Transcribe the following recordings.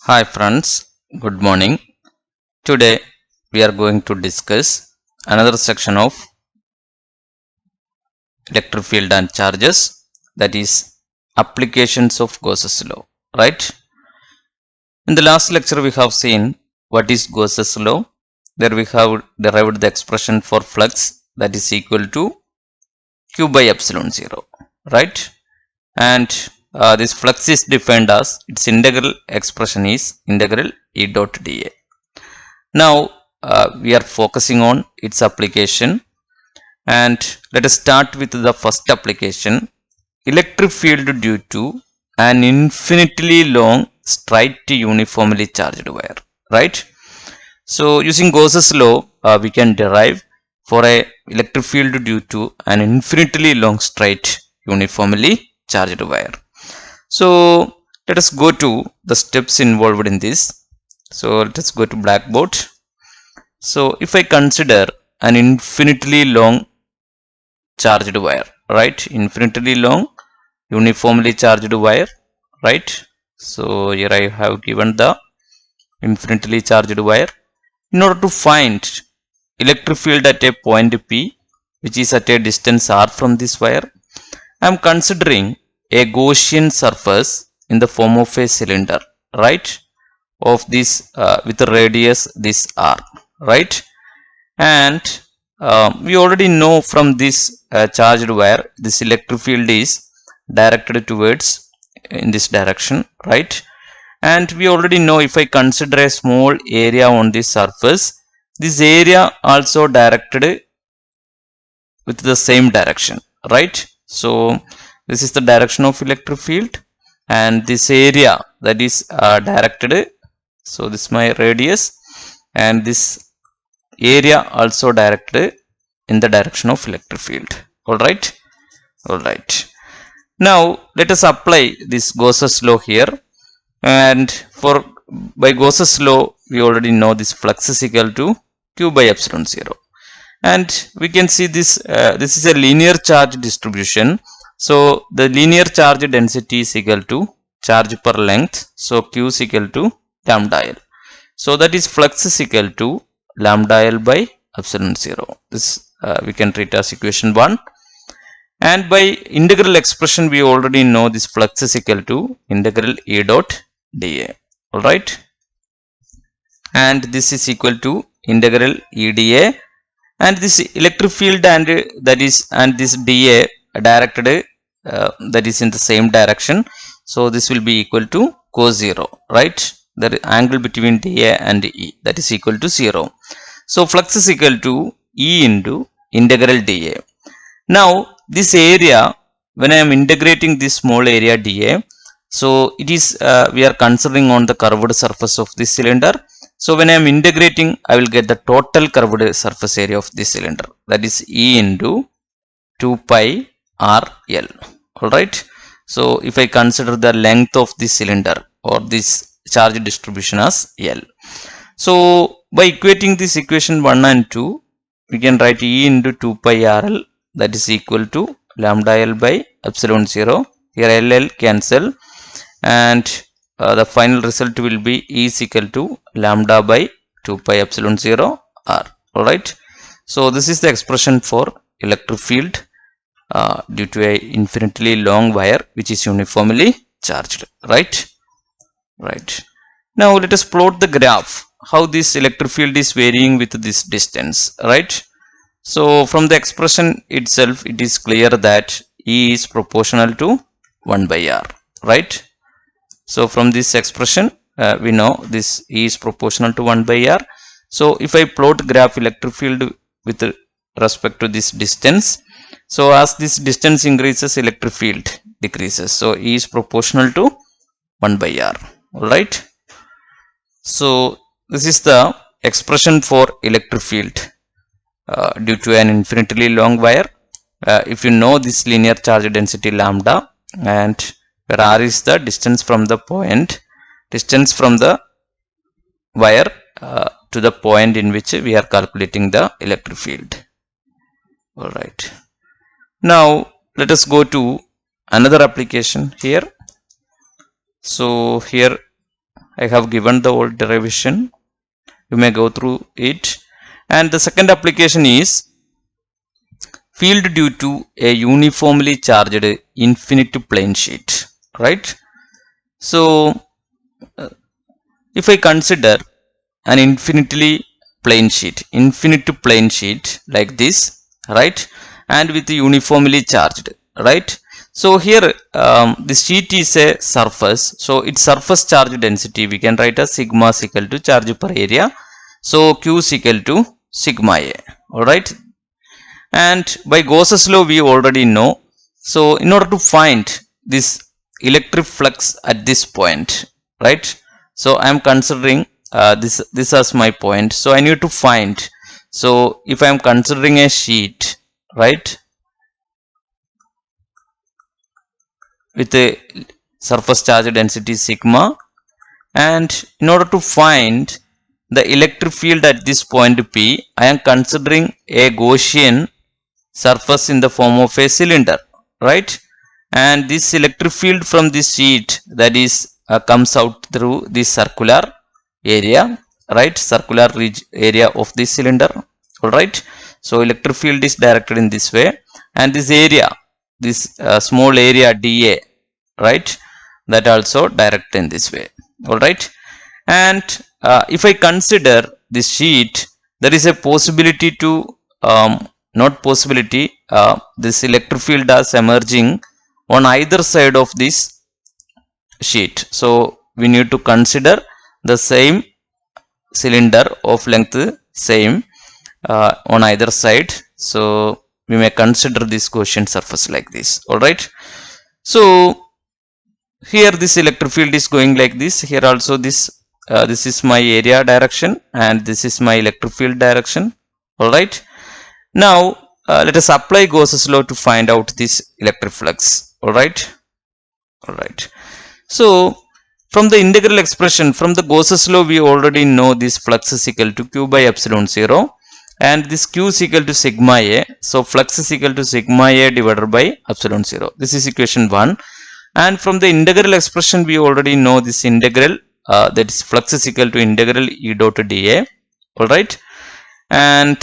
Hi friends, good morning. Today we are going to discuss another section of electric field and charges, that is applications of Gauss's law, right? In the last lecture we have seen what is Gauss's law. There we have derived the expression for flux, that is equal to Q by epsilon 0, right? And this flux is defined as its integral expression is integral E dot dA. Now we are focusing on its application, and let us start with the first application: electric field due to an infinitely long straight uniformly charged wire, right? So using Gauss's law we can derive for a electric field due to an infinitely long straight uniformly charged wire. So let us go to the steps involved in this. So let us go to blackboard. So if I consider an infinitely long charged wire, right? Infinitely long uniformly charged wire, right? So here I have given the infinitely charged wire. In order to find electric field at a point P, which is at a distance r from this wire, I am considering a Gaussian surface in the form of a cylinder, right? Of this with a radius this r, right? And we already know from this charged wire this electric field is directed towards in this direction, right? And we already know if I consider a small area on this surface, this area also directed with the same direction, right? So this is the direction of electric field, and this area that is directed, so this is my radius, and this area also directed in the direction of electric field. All right. Now let us apply this Gauss's law here, and for by Gauss's law we already know this flux is equal to Q by epsilon 0, and we can see this this is a linear charge distribution. So the linear charge density is equal to charge per length, so Q is equal to lambda L. So that is flux is equal to lambda L by epsilon 0. This we can treat as equation 1, and by integral expression we already know this flux is equal to integral E dot dA. All right, and this is equal to integral EdA, and this electric field and that is and this dA directed that is in the same direction, so this will be equal to cos 0, right? The angle between dA and E, that is equal to 0. So flux is equal to E into integral dA. Now this area, when I am integrating this small area dA, so it is we are considering on the curved surface of this cylinder. So when I am integrating, I will get the total curved surface area of this cylinder, that is E into 2 pi r L. All right. So if I consider the length of this cylinder or this charge distribution as L, so by equating this equation 1 and 2, we can write E into 2 pi r L, that is equal to lambda L by epsilon 0. Here L cancel, and the final result will be E is equal to lambda by 2 pi epsilon 0 r. All right. So this is the expression for electric field due to a infinitely long wire which is uniformly charged, right? Now let us plot the graph how this electric field is varying with this distance, right? So from the expression itself it is clear that E is proportional to 1 by r, right? So from this expression we know this E is proportional to 1 by r. So if I plot graph electric field with respect to this distance, so as this distance increases, electric field decreases. So E is proportional to 1 by r. All right. So this is the expression for electric field due to an infinitely long wire. If you know this linear charge density lambda, and where r is the distance from the wire to the point in which we are calculating the electric field. All right. Now let us go to another application here. So here I have given the whole derivation. You may go through it. And the second application is field due to a uniformly charged infinite plane sheet, right? So if I consider an infinite plane sheet like this, right, and with uniformly charged, right? So here the sheet is a surface, so its surface charge density we can write as sigma is equal to charge per area, so Q is equal to sigma A, alright. And by Gauss's law we already know, so in order to find this electric flux at this point, right, so I am considering this as my point, so I need to find, so if I am considering a sheet, right, with a surface charge density sigma, and in order to find the electric field at this point P, I am considering a Gaussian surface in the form of a cylinder, right, and this electric field from this sheet, that is comes out through this circular area, right, circular area of this cylinder, alright. So electric field is directed in this way, and this area, this small area dA, right, that also directed in this way, alright. And if I consider this sheet, there is a possibility to this electric field is emerging on either side of this sheet, so we need to consider the same cylinder of length same on either side, so we may consider this Gaussian surface like this, alright. So here this electric field is going like this, here also this is my area direction and this is my electric field direction, alright. Now let us apply Gauss's law to find out this electric flux, alright. So from the integral expression, from the Gauss's law we already know this flux is equal to Q by epsilon 0, and this Q is equal to sigma A, so flux is equal to sigma A divided by epsilon 0. This is equation 1. And from the integral expression we already know this integral, that is flux is equal to integral E dot dA, alright. And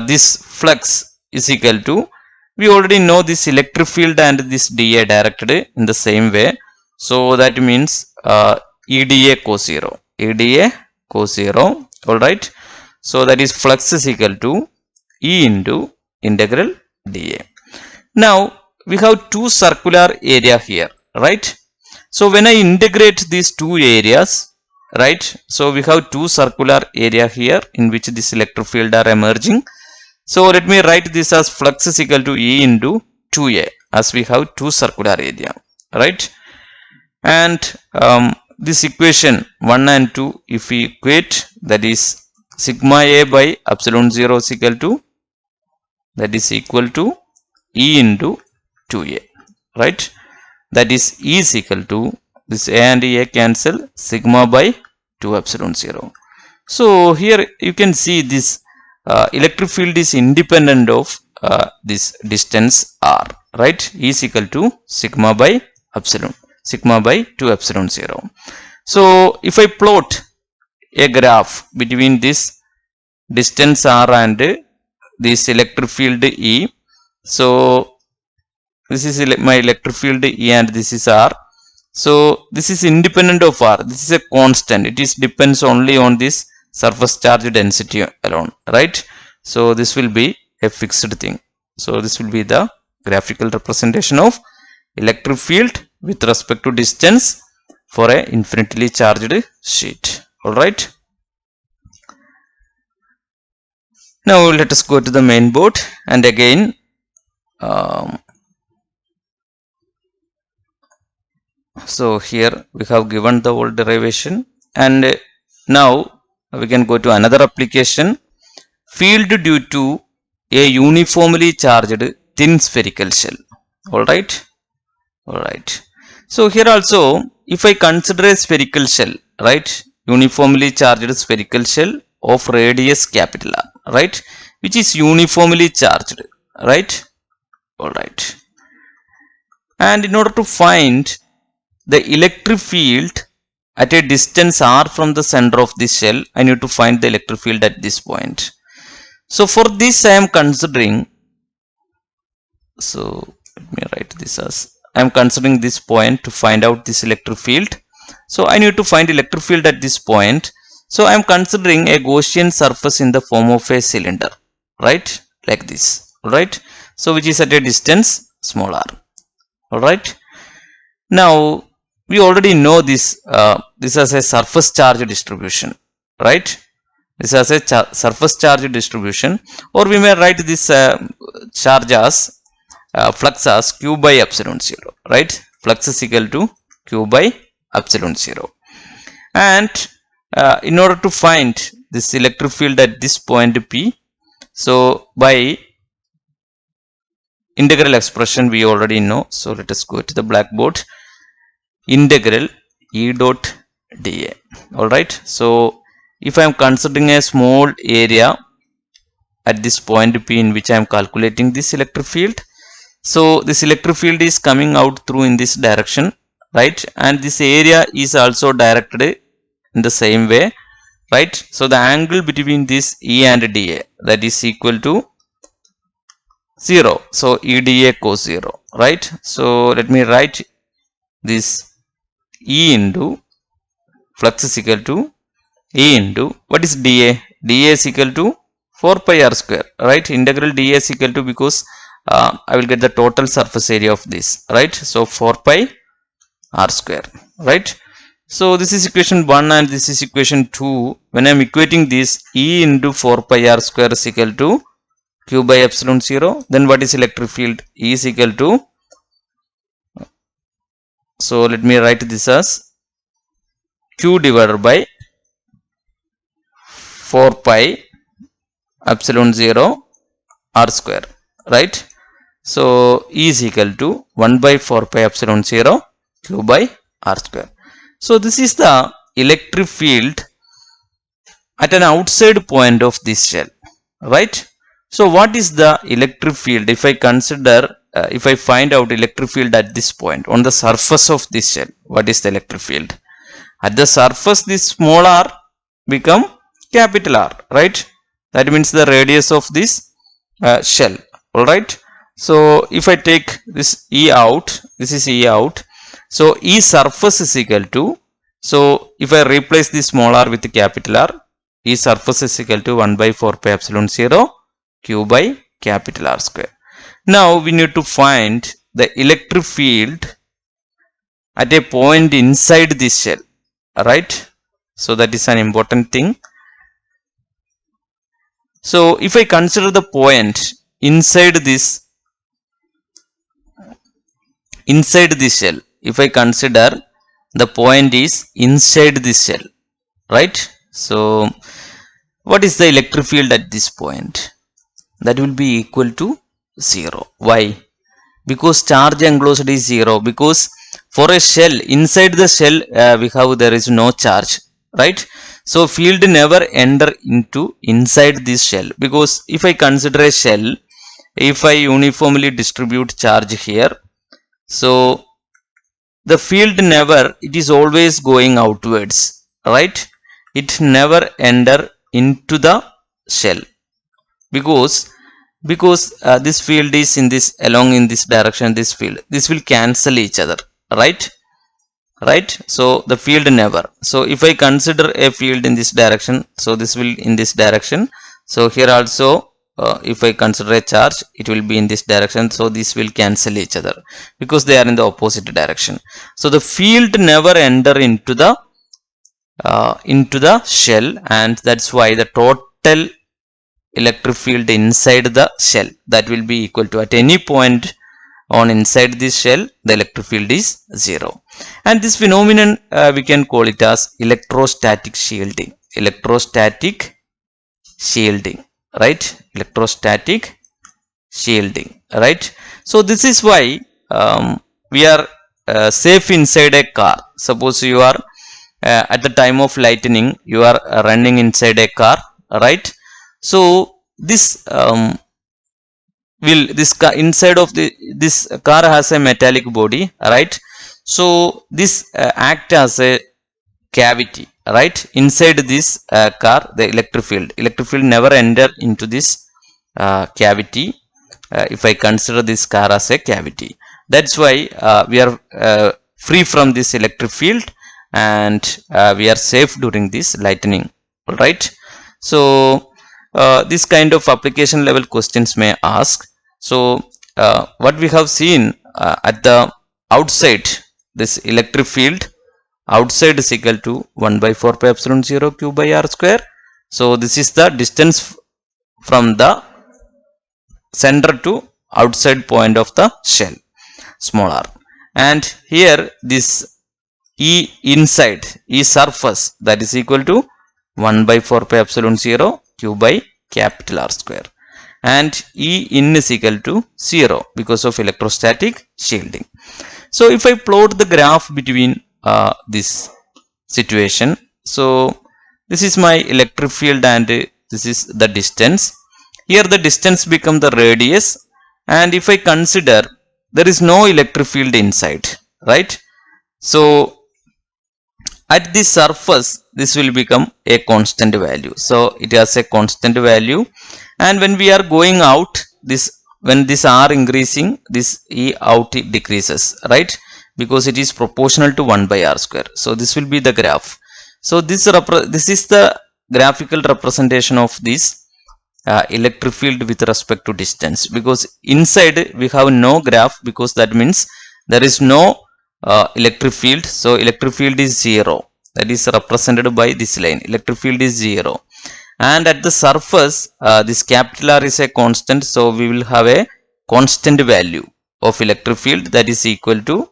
this flux is equal to, we already know this electric field and this dA directed in the same way, so that means EDA cos 0, alright. So that is flux is equal to E into integral dA. Now we have two circular area here, right? So when I integrate these two areas, right, so we have two circular area here in which this electric field are emerging. So let me write this as flux is equal to E into 2A, as we have two circular area, right. And this equation 1 and 2 if we equate, that is sigma A by epsilon 0 is equal to, that is equal to E into 2A, right. That is E is equal to, this A and A cancel, sigma by 2 epsilon 0. So here you can see this electric field is independent of this distance r, right. E is equal to sigma by 2 epsilon 0. So if I plot a graph between this distance r and this electric field E, so this is my electric field E and this is r, so this is independent of r, this is a constant, it is depends only on this surface charge density alone, right. So this will be a fixed thing, so this will be the graphical representation of electric field with respect to distance for a infinitely charged sheet, alright. Now let us go to the main board, and again so here we have given the whole derivation, and now we can go to another application, field due to a uniformly charged thin spherical shell, alright. So here also if I consider a spherical shell, right, uniformly charged spherical shell of radius capital R, right, which is uniformly charged, right, alright. And in order to find the electric field at a distance r from the center of this shell, I need to find the electric field at this point. So for this I am considering, so let me write this as, I am considering this point to find out this electric field. So I need to find electric field at this point. So I am considering a Gaussian surface in the form of a cylinder, right, like this, alright. So which is at a distance small r, alright. Now we already know this, this as a surface charge distribution, right. This as a surface charge distribution, or we may write this charge as flux as q by epsilon 0, right. Flux is equal to q by epsilon 0. And in order to find this electric field at this point P, so by integral expression we already know. So let us go to the blackboard. Integral E dot dA, alright. So if I am considering a small area at this point P in which I am calculating this electric field, so this electric field is coming out through in this direction, right, and this area is also directed in the same way, right. So the angle between this E and dA, that is equal to 0. So EDA cos 0, right. So let me write this E into flux is equal to E into, what is dA? dA is equal to 4 pi r square, right. Integral dA is equal to, because I will get the total surface area of this, right. So 4 pi r square, right. So this is equation 1 and this is equation 2. When I am equating this, E into 4 pi r square is equal to q by epsilon 0, then what is electric field? E is equal to, so let me write this as q divided by 4 pi epsilon 0 r square, right. So E is equal to 1 by 4 pi epsilon 0 q by r square. So this is the electric field at an outside point of this shell, right. So what is the electric field if I consider, if I find out electric field at this point on the surface of this shell? What is the electric field? At the surface this small r become capital R, right. That means the radius of this shell, alright. So if I take this E out, this is E out, so E surface is equal to, so if I replace this small r with capital R, E surface is equal to 1 by 4 pi epsilon 0 q by capital R square. Now we need to find the electric field at a point inside this shell, right. So that is an important thing. So if I consider the point inside this shell, if I consider the point is inside this shell, right. So what is the electric field at this point? That will be equal to 0. Why? Because charge enclosed is 0, because for a shell, inside the shell we have, there is no charge, right. So field never enter into inside this shell, because if I consider a shell, if I uniformly distribute charge here, so the field never, it is always going outwards, right. It never enter into the shell, because this field is in this, along in this direction, this field, this will cancel each other, right. So the field never, so if I consider a field in this direction, so this will in this direction, so here also if I consider a charge, it will be in this direction, so this will cancel each other because they are in the opposite direction. So the field never enter into the shell, and that's why the total electric field inside the shell, that will be equal to, at any point on inside this shell, the electric field is 0. And this phenomenon we can call it as electrostatic shielding. Electrostatic shielding, right. Electrostatic shielding, right. So this is why we are safe inside a car. Suppose you are at the time of lightning, you are running inside a car, right. So this this car, inside of this car has a metallic body, right. So this act as a cavity, right? Inside this car, the electric field never enter into this cavity. If I consider this car as a cavity, that's why we are free from this electric field, and we are safe during this lightning. All right. So this kind of application level questions may ask. So what we have seen at the outside, this electric field outside is equal to 1 by 4 pi epsilon 0 q by r square. So this is the distance from the center to outside point of the shell, small r. And here this E inside, E surface, that is equal to 1 by 4 pi epsilon 0 q by capital R square. And E in is equal to 0 because of electrostatic shielding. So if I plot the graph between this situation, so this is my electric field and this is the distance. Here the distance become the radius, and if I consider there is no electric field inside, right? So at this surface this will become a constant value. So it has a constant value, and when we are going out, this, when this r increasing, this E out decreases, right? Because it is proportional to 1 by r square. So this will be the graph. So this is the graphical representation of this electric field with respect to distance, because inside we have no graph, because that means there is no electric field. So electric field is 0, that is represented by this line. Electric field is 0, and at the surface this capital R is a constant, so we will have a constant value of electric field, that is equal to,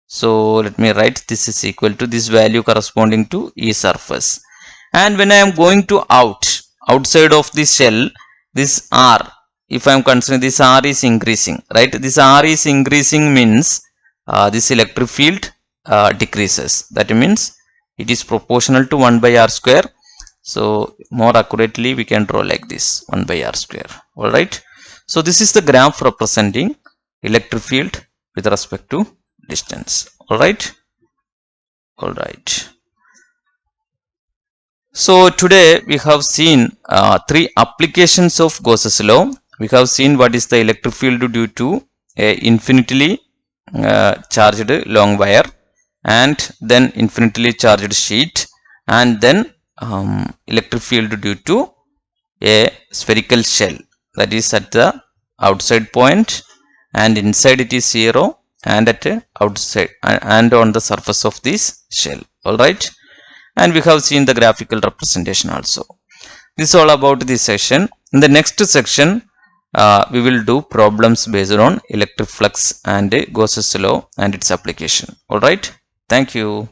so let me write, this is equal to this value corresponding to E surface. And when I am going to outside of this shell, this R, if I am considering this R is increasing, right? This R is increasing means this electric field decreases. That means it is proportional to 1 by r square. So more accurately we can draw like this, 1 by r square. All right. So this is the graph representing electric field with respect to distance. All right. All right. So today we have seen 3 applications of Gauss's law. We have seen what is the electric field due to a infinitely charged long wire, and then infinitely charged sheet, and then electric field due to a spherical shell, that is at the outside point, and inside it is 0, and at outside and on the surface of this shell. All right. And we have seen the graphical representation also. This is all about this session. In the next section we will do problems based on electric flux and Gauss's law and its application. All right. Thank you.